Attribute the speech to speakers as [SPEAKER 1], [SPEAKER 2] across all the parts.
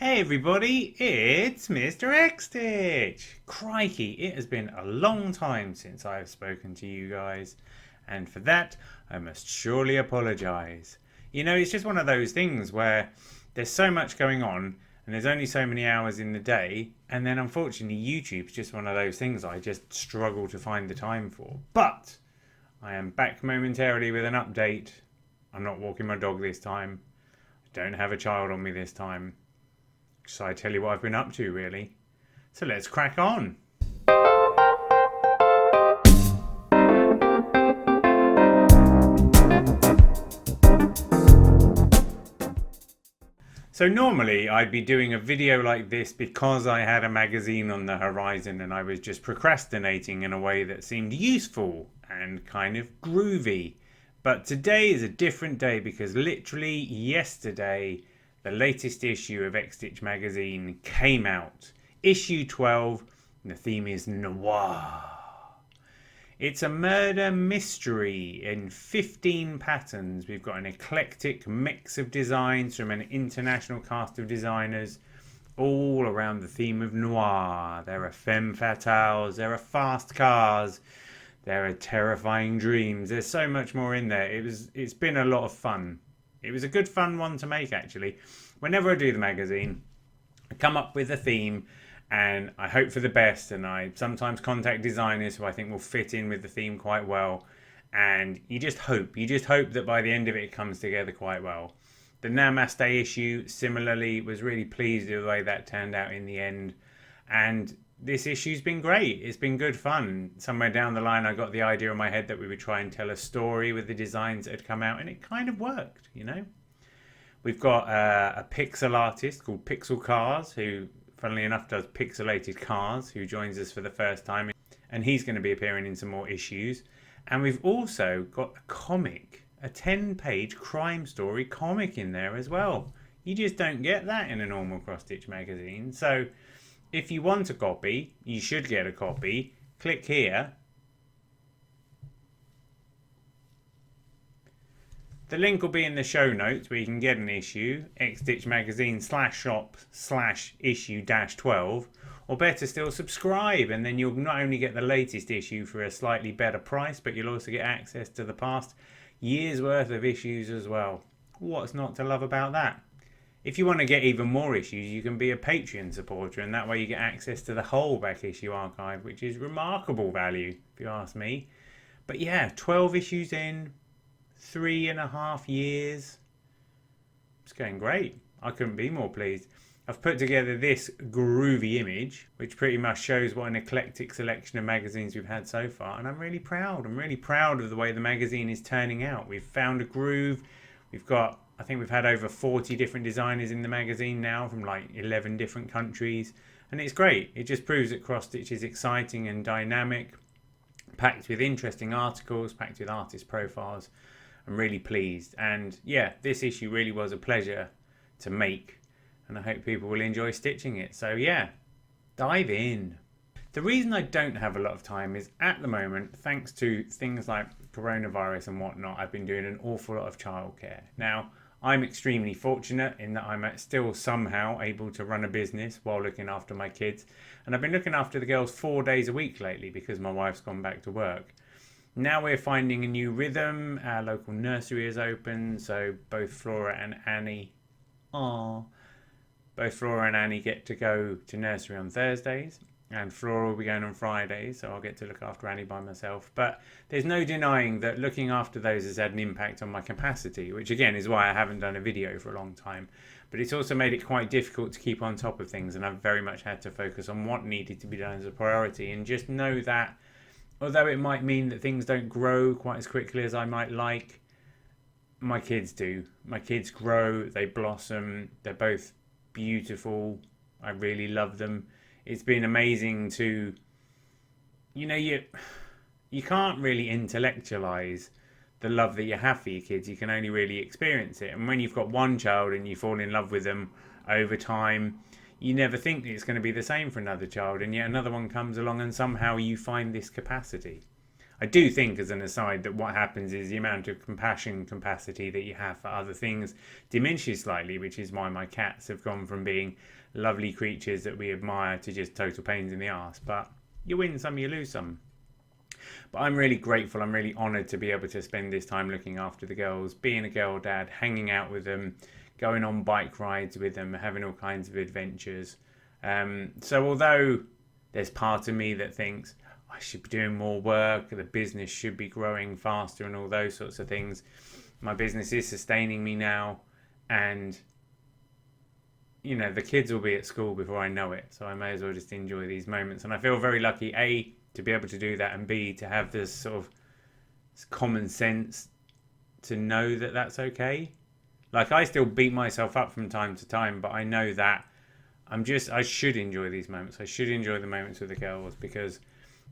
[SPEAKER 1] Hey everybody, it's Mr. X-Stitch! Crikey, it has been a long time since I've spoken to you guys, and for that I must surely apologise. You know, it's just one of those things where there's so much going on and there's only so many hours in the day, and then unfortunately YouTube's just one of those things I just struggle to find the time for. But I am back momentarily with an update. I'm not walking my dog this time. I don't have a child on me this time. So I tell you what I've been up to, really. So let's crack on. So normally I'd be doing a video like this because I had a magazine on the horizon and I was just procrastinating in a way that seemed useful and kind of groovy. But today is a different day because literally yesterday the latest issue of X-Stitch magazine came out. Issue 12, and the theme is Noir. It's a murder mystery in 15 patterns. We've got an eclectic mix of designs from an international cast of designers, all around the theme of noir. There are femme fatales, there are fast cars, there are terrifying dreams. There's so much more in there. It's been a lot of fun. It was a good fun one to make, actually. Whenever I do the magazine, I come up with a theme and I hope for the best, and I sometimes contact designers who I think will fit in with the theme quite well, and you just hope that by the end of it it comes together quite well. The Namaste issue similarly was really pleased with the way that turned out in the end, and this issue's been great. It's been good fun. Somewhere down the line I got the idea in my head that we would try and tell a story with the designs that had come out, and it kind of worked, you know. We've got a pixel artist called Pixel Cars who, funnily enough, does pixelated cars, who joins us for the first time, and he's going to be appearing in some more issues. And we've also got a comic, a 10-page crime story comic in there as well. You just don't get that in a normal cross-stitch magazine. So if you want a copy, you should get a copy. Click here. The link will be in the show notes where you can get an issue, X-Stitch Magazine /shop/issue-12, or better still, subscribe, and then you'll not only get the latest issue for a slightly better price, but you'll also get access to the past year's worth of issues as well. What's not to love about that? If you want to get even more issues, you can be a Patreon supporter, and that way you get access to the whole back issue archive, which is remarkable value, if you ask me. But yeah, 12 issues in, 3.5 years. It's going great. I couldn't be more pleased. I've put together this groovy image, which pretty much shows what an eclectic selection of magazines we've had so far, and I'm really proud. I'm really proud of the way the magazine is turning out. We've found a groove. I think we've had over 40 different designers in the magazine now from like 11 different countries, and it's great. It just proves that cross stitch is exciting and dynamic, packed with interesting articles, packed with artist profiles. I'm really pleased, and yeah, this issue really was a pleasure to make, and I hope people will enjoy stitching it. So yeah, dive in. The reason I don't have a lot of time is at the moment, thanks to things like coronavirus and whatnot, I've been doing an awful lot of childcare. Now, I'm extremely fortunate in that I'm still somehow able to run a business while looking after my kids, and I've been looking after the girls 4 days a week lately because my wife's gone back to work. Now we're finding a new rhythm. Our local nursery is open, so both Flora and Annie get to go to nursery on Thursdays, and Flora will be going on Fridays, so I'll get to look after Annie by myself. But there's no denying that looking after those has had an impact on my capacity, which again is why I haven't done a video for a long time. But it's also made it quite difficult to keep on top of things, and I've very much had to focus on what needed to be done as a priority, and just know that although it might mean that things don't grow quite as quickly as I might like, my kids do. My kids grow, they blossom, they're both beautiful. I really love them. It's been amazing to, you know, you can't really intellectualize the love that you have for your kids. You can only really experience it. And when you've got one child and you fall in love with them over time, you never think it's going to be the same for another child, and yet another one comes along and somehow you find this capacity. I do think, as an aside, that what happens is the amount of compassion capacity that you have for other things diminishes slightly, which is why my cats have gone from being lovely creatures that we admire to just total pains in the arse. But you win some, you lose some. But I'm really grateful, I'm really honoured to be able to spend this time looking after the girls, being a girl dad, hanging out with them, going on bike rides with them, having all kinds of adventures. So although there's part of me that thinks I should be doing more work, the business should be growing faster and all those sorts of things, my business is sustaining me now, and you know, the kids will be at school before I know it, so I may as well just enjoy these moments. And I feel very lucky, A, to be able to do that, and B, to have this sort of common sense to know that that's okay. Like, I still beat myself up from time to time, but I know that I should enjoy these moments. I should enjoy the moments with the girls, because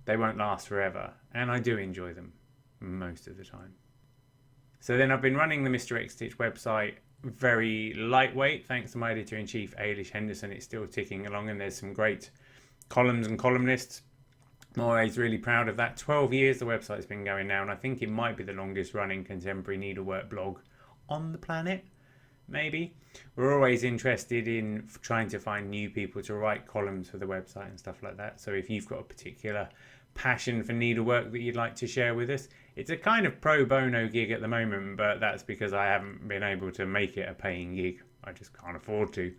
[SPEAKER 1] they won't last forever, and I do enjoy them most of the time. So then I've been running the Mr. X Stitch website very lightweight, thanks to my editor-in-chief, Ailish Henderson. It's still ticking along, and there's some great columns and columnists. Moire is really proud of that. 12 years the website's been going now, and I think it might be the longest running contemporary needlework blog on the planet, maybe. We're always interested in trying to find new people to write columns for the website and stuff like that. So if you've got a particular passion for needlework that you'd like to share with us, it's a kind of pro bono gig at the moment, but that's because I haven't been able to make it a paying gig. I just can't afford to.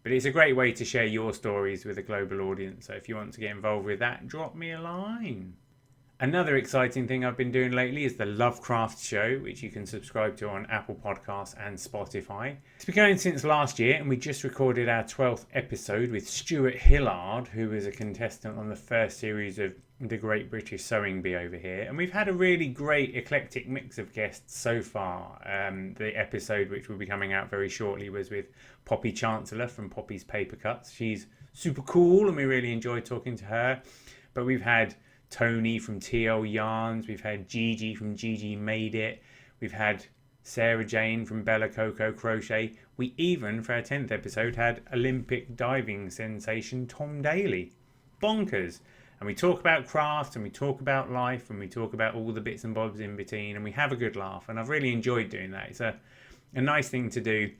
[SPEAKER 1] But it's a great way to share your stories with a global audience. So if you want to get involved with that, drop me a line. Another exciting thing I've been doing lately is the Lovecraft Show, which you can subscribe to on Apple Podcasts and Spotify. It's been going since last year, and we just recorded our 12th episode with Stuart Hillard, who was a contestant on the first series of The Great British Sewing Bee over here. And we've had a really great eclectic mix of guests so far. The episode, which will be coming out very shortly, was with Poppy Chancellor from Poppy's Paper Cuts. She's super cool, and we really enjoyed talking to her. But we've had Tony from TL Yarns, we've had Gigi from Gigi Made It, we've had Sarah Jane from Bella Coco Crochet. We even, for our 10th episode, had Olympic diving sensation Tom Daly. Bonkers. And we talk about craft, and we talk about life, and we talk about all the bits and bobs in between, and we have a good laugh, and I've really enjoyed doing that. It's a nice thing to do,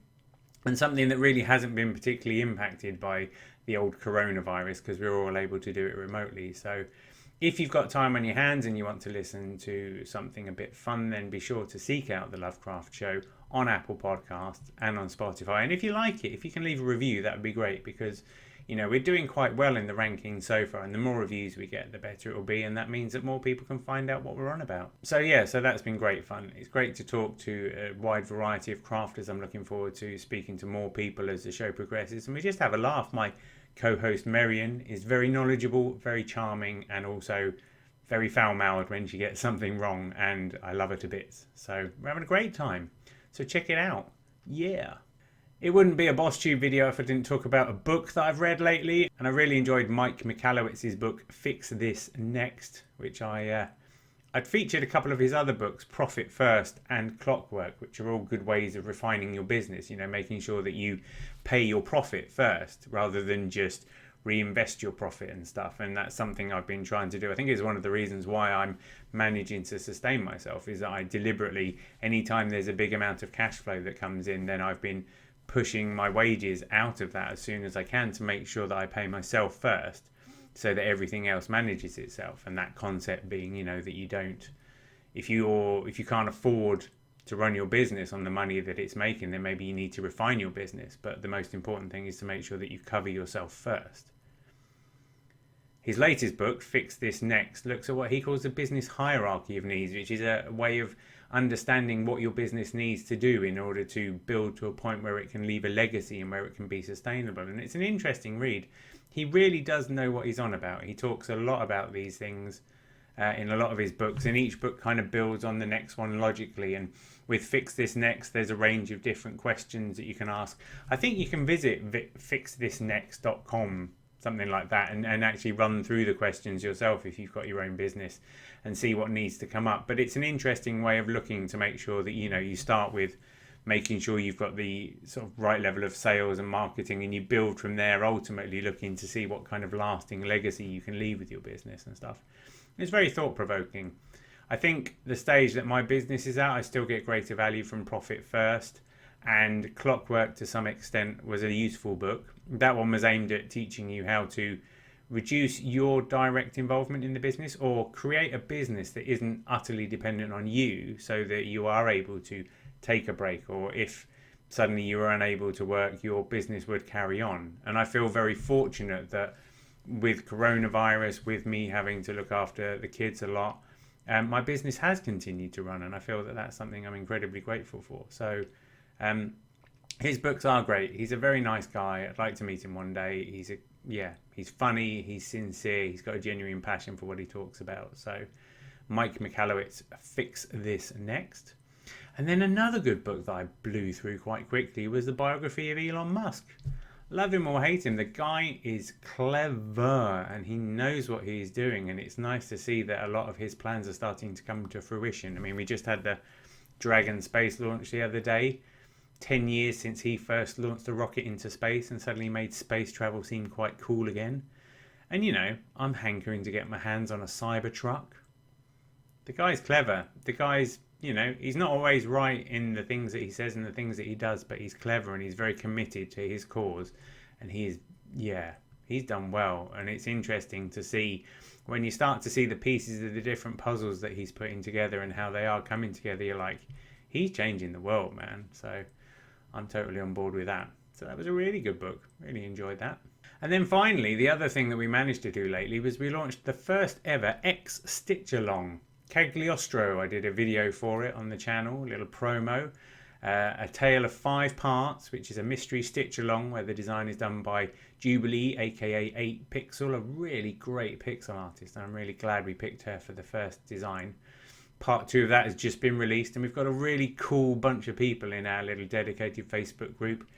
[SPEAKER 1] and something that really hasn't been particularly impacted by the old coronavirus, because we're all able to do it remotely. So if you've got time on your hands and you want to listen to something a bit fun, then be sure to seek out the Lovecraft Show on Apple Podcasts and on Spotify. And if you like it, if you can leave a review, that would be great, because, you know, we're doing quite well in the rankings so far, and the more reviews we get, the better it will be, and that means that more people can find out what we're on about. So yeah, so that's been great fun. It's great to talk to a wide variety of crafters. I'm looking forward to speaking to more people as the show progresses, and we just have a laugh. My co-host Marion is very knowledgeable, very charming, and also very foul-mouthed when she gets something wrong, and I love her to bits. So we're having a great time. So check it out. Yeah. It wouldn't be a BossTube video if I didn't talk about a book that I've read lately, and I really enjoyed Mike Michalowicz's book Fix This Next, which I'd featured a couple of his other books, Profit First and Clockwork, which are all good ways of refining your business, you know, making sure that you pay your profit first rather than just reinvest your profit and stuff. And that's something I've been trying to do. I think it's one of the reasons why I'm managing to sustain myself, is that I deliberately, anytime there's a big amount of cash flow that comes in, then I've been pushing my wages out of that as soon as I can to make sure that I pay myself first, so that everything else manages itself. And that concept being, you know, that you don't, if you can't afford to run your business on the money that it's making, then maybe you need to refine your business. But the most important thing is to make sure that you cover yourself first. His latest book, Fix This Next, looks at what he calls the business hierarchy of needs, which is a way of understanding what your business needs to do in order to build to a point where it can leave a legacy and where it can be sustainable. And it's an interesting read. He really does know what he's on about. He talks a lot about these things in a lot of his books, and each book kind of builds on the next one logically. And with Fix This Next, there's a range of different questions that you can ask. I think you can visit fixthisnext.com, something like that, and actually run through the questions yourself if you've got your own business and see what needs to come up. But it's an interesting way of looking to make sure that, you know, you start with making sure you've got the sort of right level of sales and marketing, and you build from there, ultimately looking to see what kind of lasting legacy you can leave with your business and stuff. It's very thought-provoking. I think the stage that my business is at, I still get greater value from Profit First, and Clockwork to some extent was a useful book. That one was aimed at teaching you how to reduce your direct involvement in the business or create a business that isn't utterly dependent on you, so that you are able to take a break, or if suddenly you were unable to work, your business would carry on. And I feel very fortunate that with coronavirus, with me having to look after the kids a lot, my business has continued to run, and I feel that that's something I'm incredibly grateful for. So his books are great. He's a very nice guy. I'd like to meet him one day. He's funny, he's sincere, he's got a genuine passion for what he talks about. So Mike Michalowicz, Fix This Next. And then another good book that I blew through quite quickly was the biography of Elon Musk. Love him or hate him, the guy is clever and he knows what he's doing, and it's nice to see that a lot of his plans are starting to come to fruition. I mean, we just had the Dragon space launch the other day. 10 years since he first launched a rocket into space and suddenly made space travel seem quite cool again. And you know, I'm hankering to get my hands on a Cybertruck. The guy's clever. The guy's, you know, he's not always right in the things that he says and the things that he does, but he's clever and he's very committed to his cause. And he's done well. And it's interesting to see when you start to see the pieces of the different puzzles that he's putting together and how they are coming together. You're like, he's changing the world, man. So I'm totally on board with that. So that was a really good book. Really enjoyed that. And then finally, the other thing that we managed to do lately was we launched the first ever X Stitch Along. Cagliostro, I did a video for it on the channel, a little promo. A tale of 5 parts, which is a mystery stitch along where the design is done by Jubilee, aka 8 Pixel, a really great pixel artist. And I'm really glad we picked her for the first design. Part 2 of that has just been released, and we've got a really cool bunch of people in our little dedicated Facebook group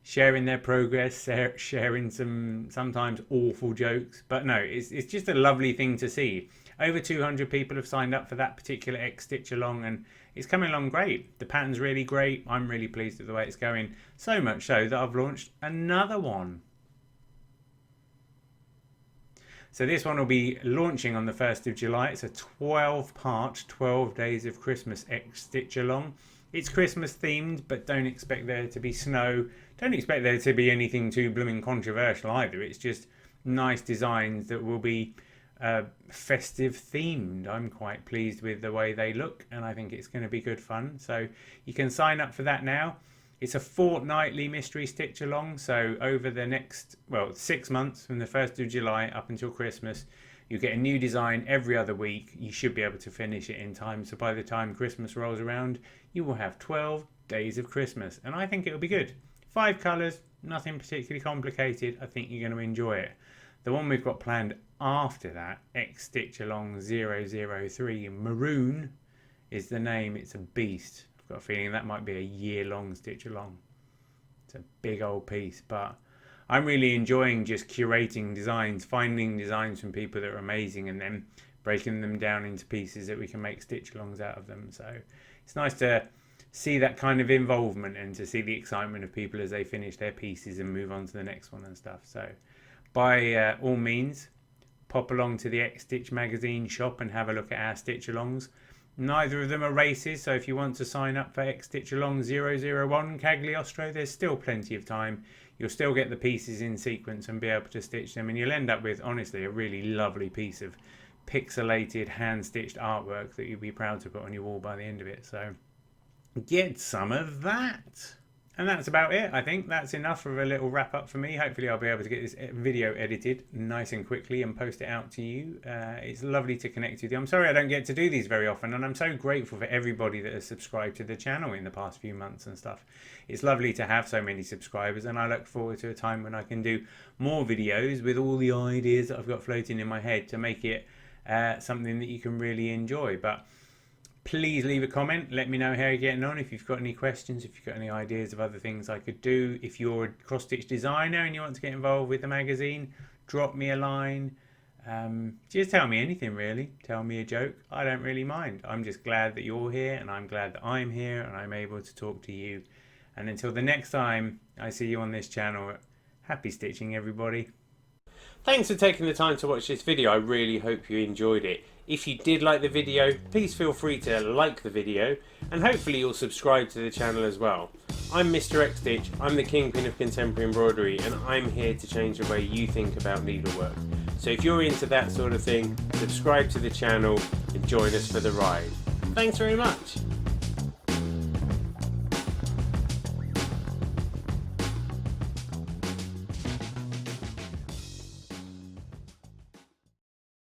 [SPEAKER 1] sharing their progress, sharing some sometimes awful jokes. But no, it's just a lovely thing to see. Over 200 people have signed up for that particular X Stitch Along, and it's coming along great. The pattern's really great. I'm really pleased with the way it's going. So much so that I've launched another one. So this one will be launching on the 1st of July. It's a 12-part, 12 Days of Christmas X Stitch Along. It's Christmas themed, but don't expect there to be snow. Don't expect there to be anything too blooming controversial either. It's just nice designs that will be festive themed. I'm quite pleased with the way they look, and I think it's going to be good fun. So you can sign up for that now. It's a fortnightly mystery stitch along, so over the next 6 months from the 1st of July up until Christmas, you get a new design every other week. You should be able to finish it in time, so by the time Christmas rolls around you will have 12 days of Christmas, and I think it'll be good. 5 colours, nothing particularly complicated. I think you're going to enjoy it. The one we've got planned after that, X Stitch Along 003 Maroon, is the name. It's a beast. I've got a feeling that might be a year-long stitch along. It's a big old piece, but I'm really enjoying just curating designs, finding designs from people that are amazing, and then breaking them down into pieces that we can make stitch alongs out of them. So it's nice to see that kind of involvement and to see the excitement of people as they finish their pieces and move on to the next one and stuff. So by all means, pop along to the X Stitch magazine shop and have a look at our stitch alongs. Neither of them are races, so if you want to sign up for X Stitch Along 001 Cagliostro, there's still plenty of time. You'll still get the pieces in sequence and be able to stitch them, and you'll end up with, honestly, a really lovely piece of pixelated, hand-stitched artwork that you'll be proud to put on your wall by the end of it. So get some of that. And that's about it. I think that's enough of a little wrap up for me. Hopefully I'll be able to get this video edited nice and quickly and post it out to you. It's lovely to connect with you. I'm sorry I don't get to do these very often, and I'm so grateful for everybody that has subscribed to the channel in the past few months and stuff. It's lovely to have so many subscribers, and I look forward to a time when I can do more videos with all the ideas that I've got floating in my head to make it something that you can really enjoy. But please leave a comment. Let me know how you're getting on. If you've got any questions, if you've got any ideas of other things I could do. If you're a cross-stitch designer and you want to get involved with the magazine, drop me a line. Just tell me anything, really. Tell me a joke. I don't really mind. I'm just glad that you're here, and I'm glad that I'm here and I'm able to talk to you. And until the next time I see you on this channel, happy stitching, everybody. Thanks for taking the time to watch this video. I really hope you enjoyed it. If you did like the video, please feel free to like the video, and hopefully you'll subscribe to the channel as well. I'm Mr. X-Stitch, I'm the Kingpin of Contemporary Embroidery, and I'm here to change the way you think about needlework. So if you're into that sort of thing, subscribe to the channel and join us for the ride. Thanks very much.